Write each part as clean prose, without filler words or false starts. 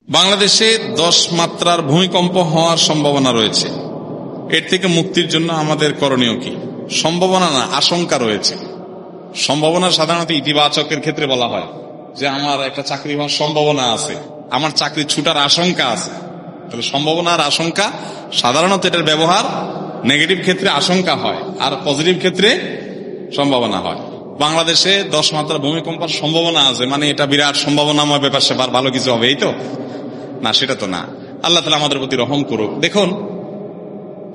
বাংলাদেশে 10 মাত্রার ভূমিকম্প হওয়ার সম্ভাবনা রয়েছে। এর থেকে মুক্তির জন্য আমাদের করণীয় কি? সম্ভাবনা না, আশঙ্কা রয়েছে। সম্ভাবনা সাধারণত ইতিবাচকের ক্ষেত্রে বলা হয় যে আমার একটা চাকরি হওয়ার সম্ভাবনা আছে, আমার চাকরি ছুটার আশঙ্কা আছে। তাহলে সম্ভাবনা আর আশঙ্কা, সাধারণত এটার ব্যবহার নেগেটিভ ক্ষেত্রে আশঙ্কা হয়, আর পজিটিভ ক্ষেত্রে সম্ভাবনা হয়। বাংলাদেশে 10 মাত্রার ভূমিকম্পের সম্ভাবনা আছে, মানে এটা বিরাট সম্ভাবনাময় ব্যাপার, সেবার ভালো কিছু হবে এই তো না, সেটা তো না। আল্লাহ তাআলা আমাদের প্রতি রহম করুক। দেখুন,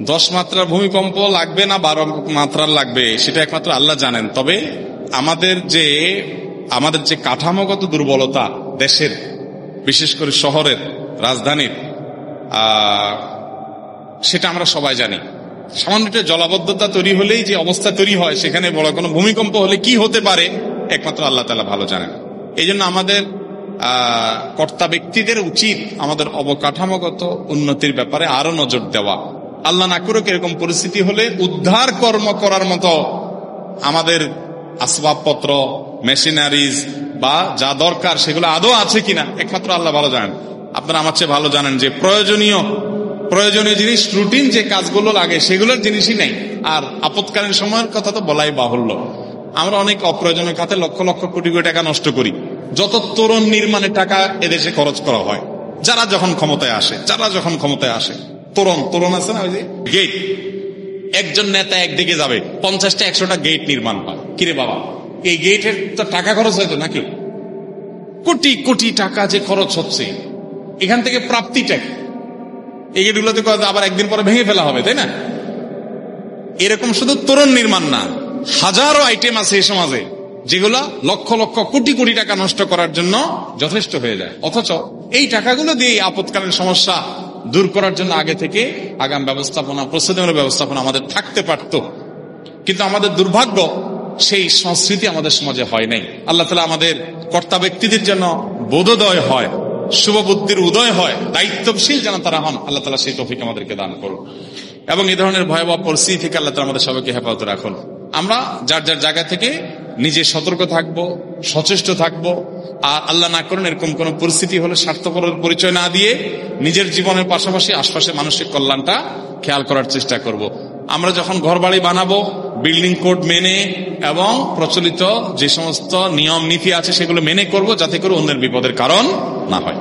10 মাত্রার ভূমিকম্প লাগবে না 12 মাত্রার লাগবে সেটা একমাত্র আল্লাহ জানেন। তবে আমাদের যে কাঠামোগত দুর্বলতা দেশের, বিশেষ করে শহরের, রাজধানীর, সেটা আমরা সবাই জানি। সামান্য একটা জলাবদ্ধতা তৈরি হলেই যে অবস্থা তৈরি হয়, সেখানে বড় কোনো ভূমিকম্প হলে কি হতে পারে একমাত্র আল্লাহ তাআলা ভালো জানেন। এই জন্য আমাদের কর্তা ব্যক্তিদের উচিত আমাদের অবকাঠামোগত উন্নতির ব্যাপারে আরো নজর দেওয়া। আল্লাহ না করুক এরকম পরিস্থিতি হলে উদ্ধার কর্ম করার মতো আমাদের আসবাবপত্র, মেশিনারিজ বা যা দরকার সেগুলো আদৌ আছে কিনা একমাত্র আল্লাহ ভালো জানেন। আপনারা আমার চেয়ে ভালো জানেন যে প্রয়োজনীয় জিনিস, রুটিন যে কাজগুলো লাগে সেগুলোর জিনিসই নেই। আর আপৎকালীন সময়ের কথা তো বলাই বাহুল্য। আমরা অনেক অপ্রয়োজনীয় খাতে লক্ষ লক্ষ কোটি কোটি টাকা নষ্ট করি। যত তোরণ নির্মাণের টাকা এদেশে খরচ করা হয় যারা যখন ক্ষমতায় আসে, তোরণ আছে না, ওই যে গেট, একজন নেতা একদিকে যাবে 50টা 100টা গেট নির্মাণ হয়। কিরে বাবা, এই গেটের তো টাকা খরচ হয়তো নাকি, কোটি কোটি টাকা যে খরচ হচ্ছে, এখান থেকে প্রাপ্তিটা কি? এই গেটগুলোতে আবার একদিন পরে ভেঙে ফেলা হবে, তাই না? এরকম শুধু তোরণ নির্মাণ না, হাজারো আইটেম আছে এই সমাজে যেগুলো লক্ষ লক্ষ কোটি কোটি টাকা নষ্ট করার জন্য যথেষ্ট হয়ে যায়। অথচ এই টাকাগুলো দিয়ে আপৎকালীন সমস্যা দূর করার জন্য আগে থেকে আগাম ব্যবস্থাপনা, প্রস্তুতিমূলক ব্যবস্থাপনা আমাদের থাকতে পারত। কিন্তু আমাদের দুর্ভাগ্য, সেই সংস্কৃতি আমাদের সমাজে হয় নাই। আল্লাহ তাআলা আমাদের কর্তা ব্যক্তিদের যেন বোধোদয় হয়, শুভবুদ্ধির উদয় হয়, দায়িত্বশীল যেন তারা হন। আল্লাহ তাআলা সেই তৌফিক আমাদেরকে দান করুন এবং এই ধরনের ভয়াবহ পরিস্থিতি থেকে আল্লাহ তাআলা আমাদের সবাইকে হেফাজতে রাখুন। আমরা যার যার জায়গা থেকে নিজে সতর্ক থাকবো, সচেষ্ট থাকবো। আর আল্লাহ না করেন এরকম কোন পরিস্থিতি হলে স্বার্থপরের পরিচয় না দিয়ে নিজের জীবনের পাশাপাশি আশপাশের মানসিক কল্যাণটা খেয়াল করার চেষ্টা করব। আমরা যখন ঘরবাড়ি বানাবো বিল্ডিং কোড মেনে এবং প্রচলিত যে সমস্ত নিয়ম নীতি আছে সেগুলো মেনে করব, যাতে করে অন্যের বিপদের কারণ না হয়।